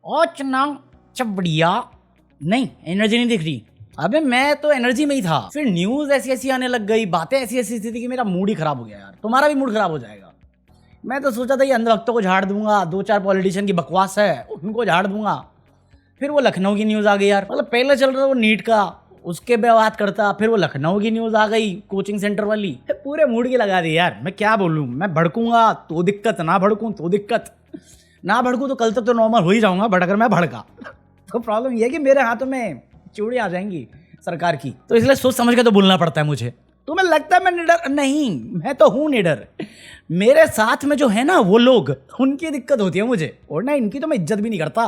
और चुनाव चबड़िया नहीं, एनर्जी नहीं दिख रही। अबे मैं तो एनर्जी में ही था, फिर न्यूज ऐसी ऐसी आने लग गई, बातें ऐसी ऐसी थी कि मेरा मूड ही खराब हो गया यार। तुम्हारा भी मूड खराब हो जाएगा। मैं तो सोचा था ये अंधभक्तों को झाड़ दूंगा, 2-4 पॉलिटिशियन की बकवास है उनको झाड़ दूंगा। फिर वो लखनऊ की न्यूज़ आ गई यार। मतलब पहले चल रहा था वो नीट का, उसके पे बात करता, फिर वो लखनऊ की न्यूज़ आ गई कोचिंग सेंटर वाली, पूरे मूड की लगा दी यार। मैं क्या बोलूँ, मैं भड़कूंगा तो दिक्कत, ना भड़कूँ तो दिक्कत। ना भड़कूँ तो कल तक तो नॉर्मल हो ही जाऊंगा, बट अगर मैं भड़का तो प्रॉब्लम ये है कि मेरे हाथों में चूड़ी आ जाएंगी सरकार की। तो इसलिए सोच समझ के तो बोलना पड़ता है मुझे। तुम्हें लगता है मैं निडर नहीं, मैं तो हूँ निडर। मेरे साथ में जो है ना वो लोग, उनकी दिक्कत होती है मुझे, और ना इनकी तो मैं इज्जत भी नहीं करता।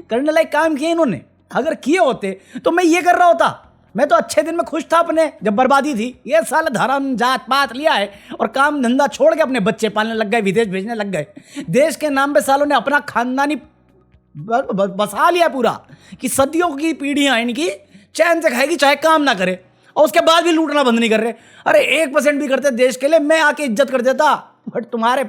करने लायक काम किए इन्होंने, अगर किए होते तो मैं ये कर रहा होता। मैं तो अच्छे दिन में खुश था अपने, जब बर्बादी थी। ये साल धर्म जात पात लिया है और काम धंधा छोड़ के अपने बच्चे पालने लग गए, विदेश भेजने लग गए। देश के नाम पे सालों ने अपना खानदानी बसा लिया पूरा, कि सदियों की पीढ़ियां इनकी चैन से खाएगी चाहे काम ना करे, और उसके बाद भी लूटना बंद नहीं कर रहे। अरे 1% भी करते देश के लिए, मैं आके इज्जत कर देता। बट तुम्हारे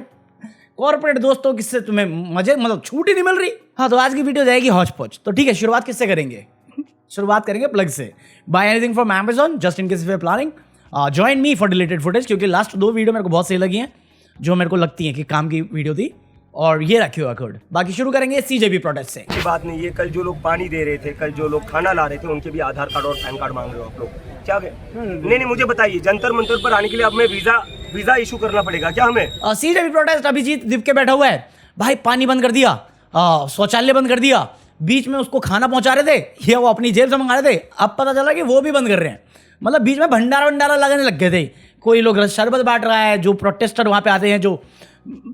कॉर्पोरेट दोस्तों किससे तुम्हें मजे, मतलब छूट ही नहीं मिल रही। हाँ, तो आज की वीडियो जाएगी हौच पौच। तो ठीक है, शुरुआत किससे करेंगे? शुरुआत करेंगे प्लग से। Buy anything from Amazon just in case if you are planning. Join me for deleted footage, क्योंकि लास्ट 2 वीडियो मेरे को बहुत सही लगी हैं, जो मेरे को लगती हैं कि काम की वीडियो थी, और ये रखी हुआ कोड। बाकी शुरू करेंगे सीजेपी प्रोटेस्ट से। की बात नहीं, ये कल जो लोग पानी दे रहे थे, कल जो लोग खाना ला रहे थे, उनके भी आधार कार्ड और पैन कार्ड मांग रहे हो आप लोग क्या? नहीं, मुझे बताइए, जंतर मंतर पर आने के लिए अब हमें वीजा इशू करना पड़ेगा क्या हमें? सीजेपी प्रोटेस्ट अभिजीत दिप के बैठा हुआ है भाई। पानी बंद कर दिया, शौचालय बंद कर दिया, बीच में उसको खाना पहुंचा रहे थे, ये वो अपनी जेब से मंगा रहे थे, अब पता चला कि वो भी बंद कर रहे हैं। मतलब बीच में भंडारा लगाने लग गए थे। कोई लोग शरबत बांट रहा है, जो प्रोटेस्टर वहां पे आते हैं, जो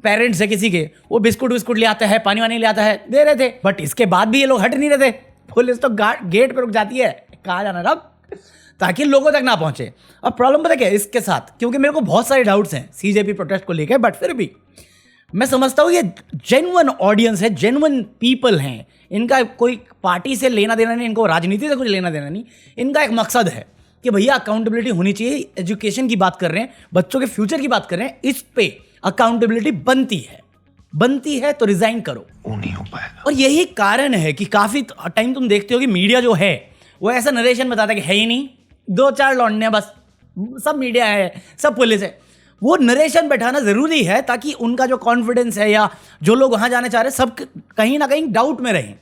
पेरेंट्स है किसी के, वो बिस्कुट ले आता है, पानी वानी ले आता है, दे रहे थे। बट इसके बाद भी ये लोग हट नहीं रहे थे। पुलिस तो गेट पे रुक जाती है, कहाँ जाना रब, ताकि लोगों तक ना पहुंचे। अब प्रॉब्लम पता क्या है इसके साथ, क्योंकि मेरे को बहुत सारे डाउट्स हैं सीजेपी प्रोटेस्ट को लेकर, बट फिर भी मैं समझता हूँ ये जेन्युइन ऑडियंस है, जेन्युइन पीपल हैं। इनका कोई पार्टी से लेना देना नहीं, इनको राजनीति से कुछ लेना देना नहीं। इनका एक मकसद है कि भैया अकाउंटेबिलिटी होनी चाहिए। एजुकेशन की बात कर रहे हैं, बच्चों के फ्यूचर की बात कर रहे हैं, इस पे अकाउंटेबिलिटी बनती है तो रिजाइन करो, वो नहीं हो पाएगा। और यही कारण है कि काफी टाइम तुम देखते हो कि मीडिया जो है वो ऐसा नरेशन बताता है कि है ही नहीं, 2-4 लौंडे बस, सब मीडिया है, सब पुलिस है। वो नरेशन बैठाना जरूरी है ताकि उनका जो कॉन्फिडेंस है या जो लोग वहां जाने चाह रहे हैं, सब कहीं ना कहीं डाउट में रहें।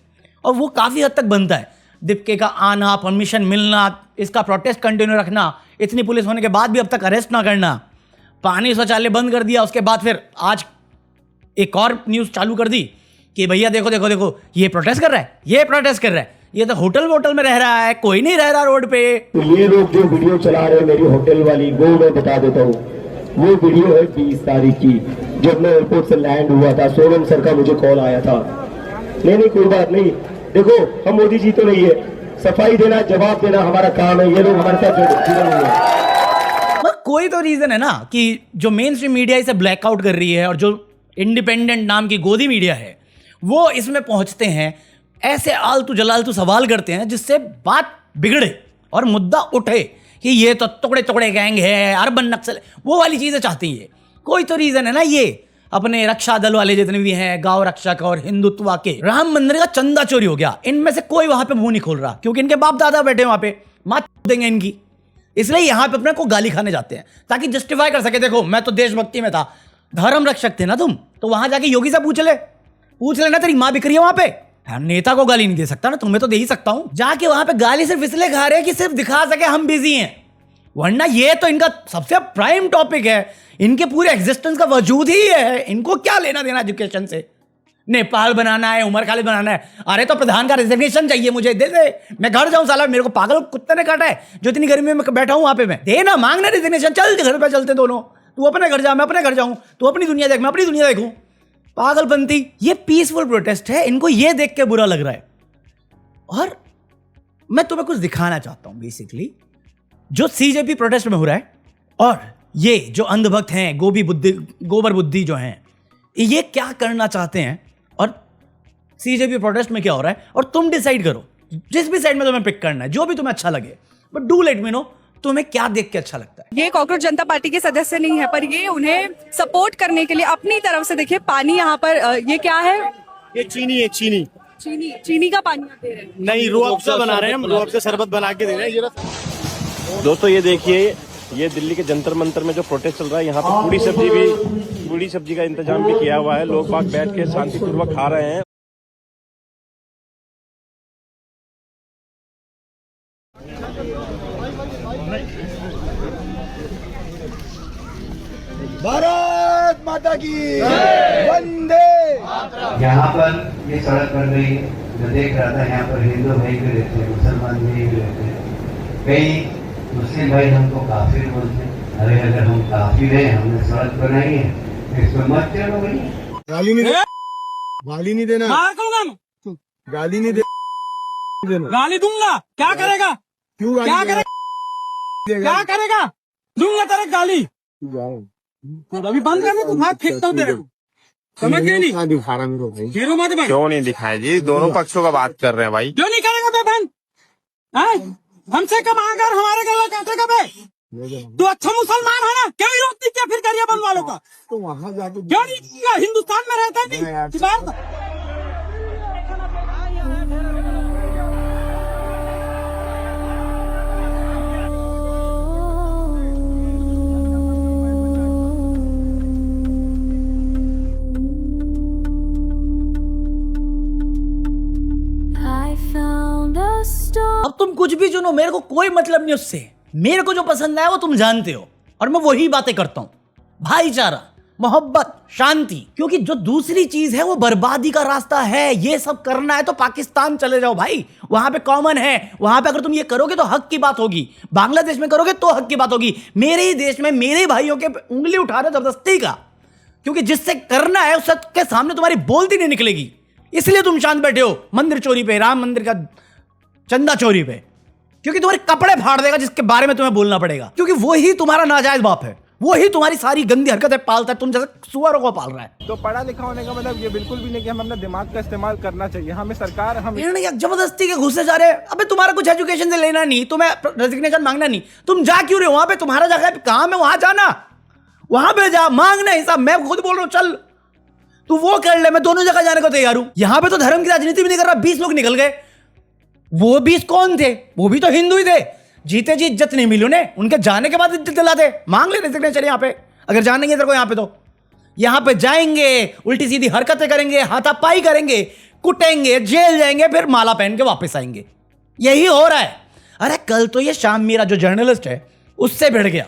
और वो काफी हद तक बनता है। दीपके का आना, परमिशन मिलना, इसका प्रोटेस्ट कंटिन्यू रखना, इतनी पुलिस होने के बाद भी अब तक अरेस्ट ना करना, पानी शौचालय बंद कर दिया, उसके बाद फिर आज एक और न्यूज चालू कर दी कि भैया देखो ये प्रोटेस्ट कर रहा है, ये तो होटल में रह रहा है, कोई नहीं रह रहा रोड पे। तो ये लोग जो वीडियो चला रहे हैं मेरी होटल वाली, वो मैं बता देता हूँ, वो वीडियो है 20 तारीख की, जब मैं एयरपोर्ट से लैंड हुआ था। सोनम सर का मुझे कॉल आया था। नहीं कोई बात नहीं, देखो हम मोदी जी तो नहीं है, सफाई देना, जवाब देना हमारा काम है। ये लोग हमारे साथ जुड़े हुए हैं। कोई तो रीजन है ना कि जो मेन स्ट्रीम मीडिया इसे ब्लैकआउट कर रही है, और जो इंडिपेंडेंट नाम की गोदी मीडिया है वो इसमें पहुंचते हैं, ऐसे आलतू जलालतू सवाल करते हैं जिससे बात बिगड़े और मुद्दा उठे कि ये तो टुकड़े गैंग है, अर्बन नक्सल, वो वाली चीजें चाहती है। कोई तो रीजन है ना। ये अपने रक्षा दल वाले जितने भी हैं, गांव रक्षक और हिंदुत्व के, राम मंदिर का चंदा चोरी हो गया, इनमें से कोई वहां पे मुंह नहीं खोल रहा, क्योंकि इनके बाप दादा बैठे वहां पे, मात देंगे इनकी, इसलिए यहां पे अपने को गाली खाने जाते हैं ताकि जस्टिफाई कर सके, देखो मैं तो देशभक्ति में था, धर्म रक्षक थे ना तुम, तो वहां जाके योगी से पूछ लेना तेरी माँ बिक रही है वहां पे। नेता को गाली नहीं दे सकता ना, तुम्हें तो दे ही सकता हूं। जाके वहां पे गाली सिर्फ इसलिए खा रहे हैं कि सिर्फ दिखा सके हम बिजी हैं, वरना ये तो इनका सबसे प्राइम टॉपिक है। इनके पूरे एग्जिस्टेंस का वजूद ही है, इनको क्या लेना देना एजुकेशन से। नेपाल बनाना है, उमर खालिद बनाना है, अरे तो प्रधान का रिजिग्नेशन चाहिए मुझे, दे दे, मैं घर जाऊं, साला मेरे को पागल कुत्ते ने काटा है जो इतनी गर्मी में बैठा हूं वहां पे। मैं देना मांगना रिजिग्नेशन, चल घर पे चलते दोनों, तू अपने घर जा मैं अपने घर जाऊं, तू अपनी दुनिया देख मैं अपनी दुनिया देखूं। पागलपंती। ये पीसफुल प्रोटेस्ट है, इनको ये देख के बुरा लग रहा है। और मैं तुम्हें कुछ दिखाना चाहता हूं बेसिकली जो सीजेपी प्रोटेस्ट में हो रहा है, और ये जो अंधभक्त हैं, गोबर बुद्धि जो हैं, ये क्या करना चाहते हैं, और सीजेपी प्रोटेस्ट में क्या हो रहा है। और तुम डिसाइड करो जिस भी साइड में तुम्हें पिक करना है, जो भी तुम्हें अच्छा लगे, but do let me know तुम्हें क्या देख के अच्छा लगता है। ये कॉकरोच जनता पार्टी के सदस्य नहीं है, पर ये उन्हें सपोर्ट करने के लिए अपनी तरफ से, देखिए पानी यहाँ पर, ये क्या है, ये चीनी है, चीनी चीनी का पानी आप दे रहे हैं। नहीं, रूह अफ़ज़ा बना रहे हैं हम, रूह अफ़ज़ा शरबत बना के दे रहे हैं। ये दोस्तों ये देखिए, ये दिल्ली के जंतर मंतर में जो प्रोटेस्ट चल रहा है, यहाँ पर पूरी सब्जी का इंतजाम भी किया हुआ है। लोग बाग बैठ के शांतिपूर्वक खा रहे हैं। भारत माता की वंदे। यहाँ पर ये सड़क बन रही है, जो देख रहा था, यहाँ पर हिंदू भाई भी रहते हैं, मुसलमान भाई भी रहते हैं। कई मुस्लिम भाई हमको काफिर बोलते हैं। अरे अगर हम काफिर हैं, हमने सड़क बनाई है, तो इसमें मत चलो भाई। गाली नहीं देना, गाली नहीं देना, गाली दूंगा। क्या करेगा? क्यों गाली क्या देगा? क्या करेगा? दूंगा तेरे गाली। अभी बंद करना, तो भाग फेंकता हूँ तेरे को। समझ गए नहीं? दिखा रहा मेरे को भाई। हीरो मत बन। क्यों नहीं दिखाए जी? दोनों पक्षों का बात कर रहे हैं भाई। क्यों नहीं करेगा बे बहन? हमसे कम आकर हमारे गला काटेगा बे? तू अच्छा मुसलमान है ना? क्यों विरोध नहीं किया फिर करिया बंद वालों का? तो वहाँ जाके क्यों नहीं किया? हिंदुस्तान में रहता नहीं कि बाहर का? अब तुम कुछ भी चुनो, मेरे को कोई मतलब नहीं उससे। मेरे को जो पसंद है वो तुम जानते हो, और मैं वही बातें करता हूं। भाईचारा, मोहब्बत, शांति। क्योंकि जो दूसरी चीज है वो बर्बादी का रास्ता है। ये सब करना है तो पाकिस्तान चले जाओ भाई, वहां पे कॉमन है। वहां पे अगर तुम ये करोगे तो हक की बात होगी, बांग्लादेश में करोगे तो हक की बात होगी। मेरे ही देश में मेरे भाइयों के उंगली उठा रहे हो जबरदस्ती का, क्योंकि जिससे करना है उसके सामने तुम्हारी बोलती नहीं निकलेगी। इसलिए तुम शांत बैठे हो मंदिर चोरी पे, राम मंदिर का चंदा चोरी पे, क्योंकि तुम्हारे कपड़े फाड़ देगा जिसके बारे में तुम्हें बोलना पड़ेगा। क्योंकि वही तुम्हारा नाजायज बाप है, वही तुम्हारी सारी गंदी हरकतें पालता है, तुम जैसे सुअरों को पाल रहा है। तो पढ़ा लिखा होने का मतलब ये बिल्कुल भी नहीं कि हम अपना दिमाग का इस्तेमाल करना चाहिए। हमें सरकार हम जबरदस्ती के घुसे जा रहे हैं। अबे तुम्हारा कुछ एजुकेशन से लेना नहीं, तुम्हें रेजिग्नेशन मांगना नहीं, तुम जा क्यों रहे हो वहां पे? तुम्हारा जगह काम है, वहां जाना, वहां पे जा, मांगना हिसाब। मैं खुद बोल रहा हूं चल तू वो कर ले, मैं दोनों जगह जाने को तैयार हूं। यहां पे तो धर्म की राजनीति भी नहीं कर रहा। 20 लोग निकल गए, वो 20 कौन थे? वो भी तो हिंदू ही थे। जीते जी इज्जत नहीं मिली उन्हें, उनके जाने के बाद इज्जत दिलाते। मांग ले रेजिग्नेशन यहां पे, अगर जानेंगे तेरे को यहां पे, तो यहां पे जाएंगे, उल्टी सीधी हरकतें करेंगे, हाथापाई करेंगे, कुटेंगे, जेल जाएंगे, फिर माला पहन के वापस आएंगे। यही हो रहा है। अरे कल तो ये शाम मीरा जो जर्नलिस्ट है उससे भिड़ गया,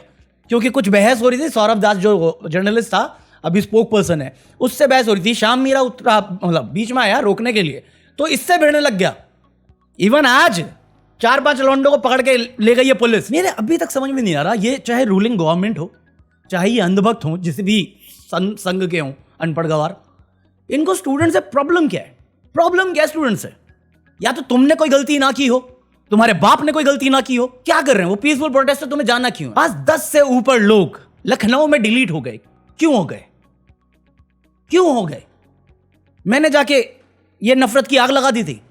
क्योंकि कुछ बहस हो रही थी। सौरभ दास जो जर्नलिस्ट था, अभी स्पोक पर्सन है, उससे बहस हो रही थी। शाम मीरा उतरा, मतलब बीच में आया रोकने के लिए, तो इससे भिड़ने लग गया। इवन आज 4-5 लौंडों को पकड़ के ले गई है पुलिस। मेरे अभी तक समझ में नहीं आ रहा, ये चाहे रूलिंग गवर्नमेंट हो, चाहे ये अंधभक्त हो, जिस भी संघ के हों, अनपढ़ गवार, इनको स्टूडेंट से प्रॉब्लम क्या है? प्रॉब्लम क्या है स्टूडेंट से? या तो तुमने कोई गलती ना की हो, तुम्हारे बाप ने कोई गलती ना की हो, क्या कर रहे हैं वो पीसफुल प्रोटेस्ट से? तुम्हें जानना क्यों? आज 10 से ऊपर लोग लखनऊ में डिलीट हो गए। क्यों हो गए? क्यों हो गए? मैंने जाके ये नफरत की आग लगा दी थी,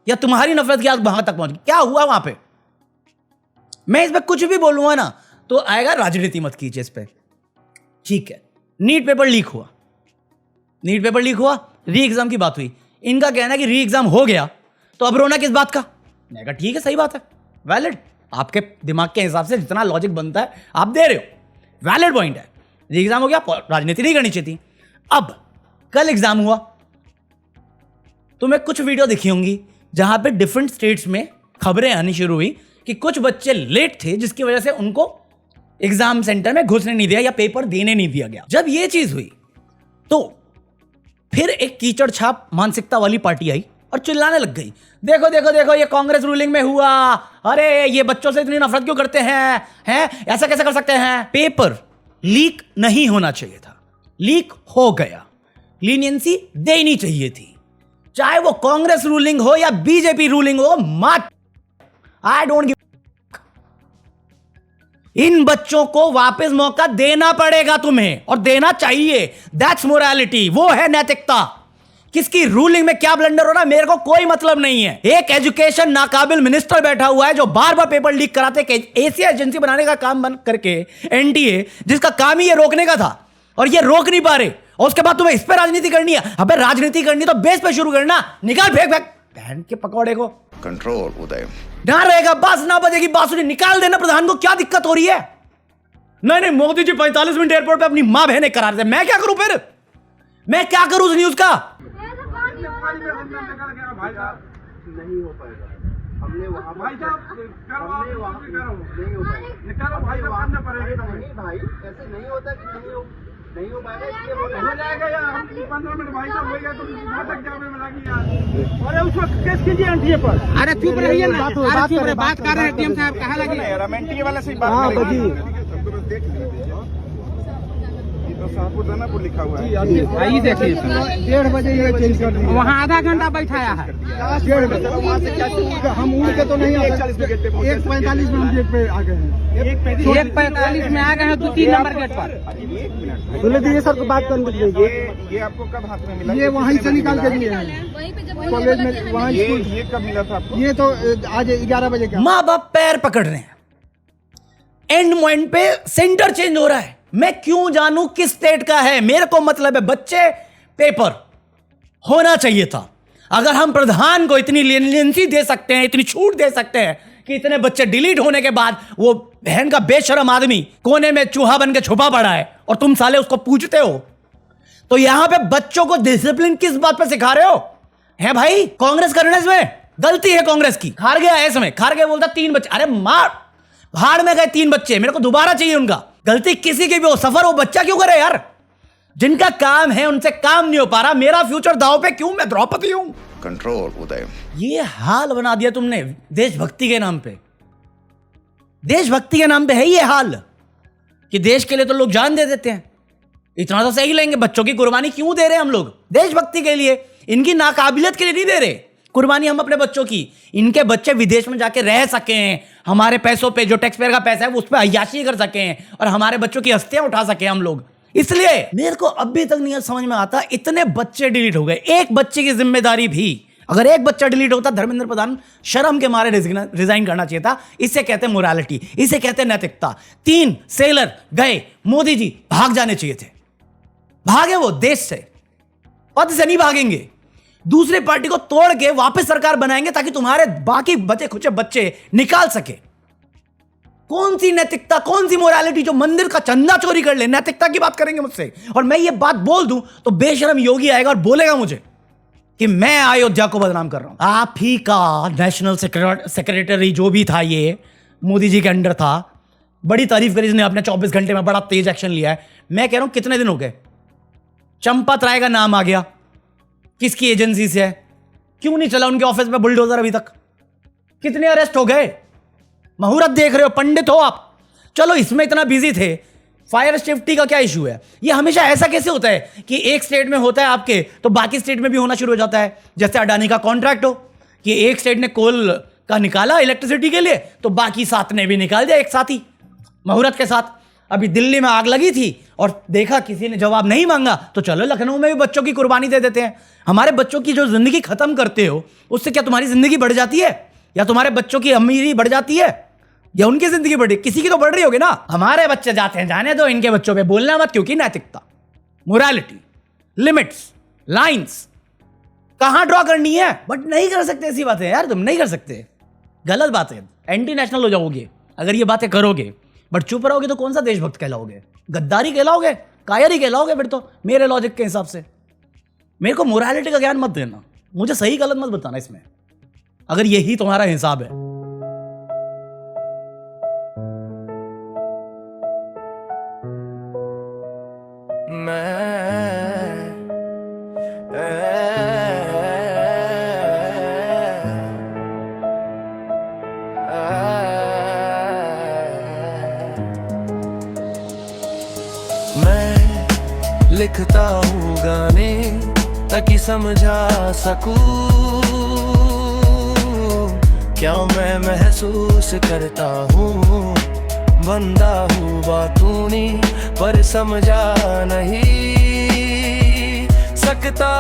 या तुम्हारी नफरत की आग वहां तक पहुंच गई? क्या हुआ वहां पे? मैं इस पर कुछ भी बोलूंगा ना तो आएगा राजनीति मत कीजिए इस पे, ठीक है? नीट पेपर लीक हुआ, नीट पेपर लीक हुआ, री एग्जाम की बात हुई। इनका कहना है कि री एग्जाम हो गया तो अब रोना किस बात का? मैं कहा ठीक है, सही बात है, वैलिड, आपके दिमाग के हिसाब से जितना लॉजिक बनता है आप दे रहे हो, वैलिड पॉइंट है। री एग्जाम हो गया, राजनीति नहीं करनी चाहिए थी। अब कल एग्जाम हुआ, तुम्हें कुछ वीडियो दिखी होंगी जहां पे डिफरेंट स्टेट्स में खबरें आनी शुरू हुई कि कुछ बच्चे लेट थे, जिसकी वजह से उनको एग्जाम सेंटर में घुसने नहीं दिया या पेपर देने नहीं दिया गया। जब ये चीज हुई तो फिर एक कीचड़ छाप मानसिकता वाली पार्टी आई और चिल्लाने लग गई, देखो देखो देखो ये कांग्रेस रूलिंग में हुआ, अरे ये बच्चों से इतनी नफरत क्यों करते हैं, ऐसा कैसे कर सकते हैं? पेपर लीक नहीं होना चाहिए था, लीक हो गया, लीनियंसी देनी चाहिए थी, चाहे वो कांग्रेस रूलिंग हो या बीजेपी रूलिंग हो। मत, आई डोंट गिव। इन बच्चों को वापस मौका देना पड़ेगा तुम्हें, और देना चाहिए। दैट्स मोरालिटी, वो है नैतिकता। किसकी रूलिंग में क्या ब्लंडर हो रहा है मेरे को कोई मतलब नहीं है। एक एजुकेशन नाकाबिल मिनिस्टर बैठा हुआ है जो बार बार पेपर लीक कराते, एशिया एजेंसी बनाने का काम बंद करके, एनटीए, जिसका काम ही ये रोकने का था, और ये रोक नहीं पा रहे, और उसके बाद तुम्हें इस पे राजनीति करनी है। अबे राजनीति करनी तो बेस पे शुरू करना, निकाल फेंक फेंक बहन के पकौड़े को। कंट्रोल उदय। ना रहेगा बास, ना बजेगी बांसुरी, निकाल देना प्रधान को, क्या दिक्कत हो रही है? नहीं मोदी जी 45 मिनट एयरपोर्ट पे अपनी मां बहने करा रहे थे, मैं क्या करूं फिर? मैं क्या करूं उस न्यूज का? नहीं हो पाएगा। हमने वहाँ भाई ऐसे नहीं होता कि नहीं हो पाएगा। हो जाएगा यार, हम 15 मिनट भाई साहब होएगा तो वहाँ तक जाने में लगी यार। अरे उस वक्त केस कीजिए एनटीए पर। अरे चुप रहिए ना, बात कर रहे हैं डीएम साहब, कहाँ लगे यार? हम एनटीए वाले से बात करेंगे। तो शाहपुर दानापुर लिखा हुआ है। आइए देखिए, 1:30 बजे ये चेंज कर दिया। वहाँ आधा घंटा बैठाया है। 1:30 बजे वहाँ से क्या हम उड़ के तो नहीं आ सकते। 1:45 में हम गेट पे आ गए हैं। 1:45 में आ गए हैं 2-3 नंबर गेट पर। बोले दिए सर को बात करने दीजिए। ये आपको कब हाथ में मिला? ये वहीं से निकाल के दिए हैं कॉलेज में। वहाँ ये कब मिला था आपको? ये तो आज 11 बजे का। माँ बाप पैर पकड़ रहे हैं, एंड पॉइंट पे सेंटर चेंज हो रहा है। मैं क्यों जानूं किस स्टेट का है? मेरे को मतलब है बच्चे पेपर होना चाहिए था। अगर हम प्रधान को इतनी लीनियंसी दे सकते हैं, इतनी छूट दे सकते हैं कि इतने बच्चे डिलीट होने के बाद वो बहन का बेशरम आदमी कोने में चूहा बन के छुपा पड़ा है और तुम साले उसको पूछते हो, तो यहां पे बच्चों को डिसिप्लिन किस बात पे सिखा रहे हो? है भाई कांग्रेस करने इसमें गलती है कांग्रेस की। हार गया है इसमें, हार गया बोलता 3 बच्चे। अरे मार, भाड़ में गए 3 बच्चे, मेरे को दोबारा चाहिए उनका। गलती किसी की भी हो, सफर वो बच्चा क्यों करे यार? जिनका काम है उनसे काम नहीं हो पा रहा, मेरा फ्यूचर दांव पे क्यों? मैं द्रौपदी हूं। कंट्रोल उदय। ये हाल बना दिया तुमने देशभक्ति के नाम पे। देशभक्ति के नाम पे है ये हाल कि देश के लिए तो लोग जान दे देते हैं। इतना तो सही लेंगे, बच्चों की कुर्बानी क्यों दे रहे हैं हम लोग? देशभक्ति के लिए, इनकी नाकाबिलियत के लिए नहीं दे रहे कुर्बानी हम अपने बच्चों की। इनके बच्चे विदेश में जाके रह सके हैं, हमारे पैसों पे, जो टैक्स पेयर का पैसा है उस पर अय्याशी कर सके हैं और हमारे बच्चों की हस्तियां उठा सके हम लोग। इसलिए मेरे को अभी तक नहीं समझ में आता, इतने बच्चे डिलीट हो गए। एक बच्चे की जिम्मेदारी भी, अगर एक बच्चा डिलीट होता, धर्मेंद्र प्रधान शर्म के मारे रिजाइन करना चाहिए था। इससे कहते हैं मोरालिटी, इसे कहते हैं नैतिकता। 3 सेलर गए, मोदी जी भाग जाने चाहिए थे। भागे वो देश से, पद से नहीं भागेंगे। दूसरी पार्टी को तोड़ के वापस सरकार बनाएंगे ताकि तुम्हारे बाकी बचे खुचे बच्चे निकाल सके। कौन सी नैतिकता, कौन सी मोरालिटी जो मंदिर का चंदा चोरी कर ले? नैतिकता की बात करेंगे मुझसे, और मैं ये बात बोल दूं तो बेशरम योगी आएगा और बोलेगा मुझे कि मैं अयोध्या को बदनाम कर रहा हूं। आप ही का नेशनल सेक्रेटरी जो भी था, ये मोदी जी के अंडर था, बड़ी तारीफ करी इसने, अपने 24 घंटे में बड़ा तेज एक्शन लिया है। मैं कह रहा हूं कितने दिन हो गए, चंपत राय का नाम आ गया, किसकी एजेंसी से है? क्यों नहीं चला उनके ऑफिस में बुलडोजर अभी तक? कितने अरेस्ट हो गए? मुहूर्त देख रहे हो, पंडित हो आप। चलो इसमें इतना बिजी थे, फायर सेफ्टी का क्या इशू है? ये हमेशा ऐसा कैसे होता है कि एक स्टेट में होता है आपके तो बाकी स्टेट में भी होना शुरू हो जाता है? जैसे अडानी का कॉन्ट्रैक्ट हो कि एक स्टेट ने कोल का निकाला इलेक्ट्रिसिटी के लिए तो बाकी 7 ने भी निकाल दिया एक साथ ही मुहूर्त के साथ। अभी दिल्ली में आग लगी थी और देखा किसी ने जवाब नहीं मांगा तो चलो लखनऊ में भी बच्चों की कुर्बानी दे देते हैं। हमारे बच्चों की जो जिंदगी खत्म करते हो उससे क्या तुम्हारी जिंदगी बढ़ जाती है, या तुम्हारे बच्चों की अमीरी बढ़ जाती है, या उनकी जिंदगी बढ़ी? किसी की तो बढ़ रही होगी ना। हमारे बच्चे जाते हैं, जाने दो, इनके बच्चों पे बोलना मत, क्योंकि नैतिकता, मोरालिटी, लिमिट्स, लाइंस कहां ड्रॉ करनी है? बट नहीं कर सकते ऐसी बातें यार, तुम नहीं कर सकते, गलत बात है। एंटी नेशनल हो जाओगे अगर ये बातें करोगे। बट चुप रहोगे तो कौन सा देशभक्त कहलाओगे? गद्दारी कहलाओगे, कायरी कहलाओगे फिर तो, मेरे लॉजिक के हिसाब से। मेरे को मोरालिटी का ज्ञान मत देना, मुझे सही गलत मत बताना इसमें, अगर यही तुम्हारा हिसाब है। लिखता हूँ गाने ताकि समझा सकूं क्या मैं महसूस करता हूँ। बंदा हूँ बातूनी पर समझा नहीं सकता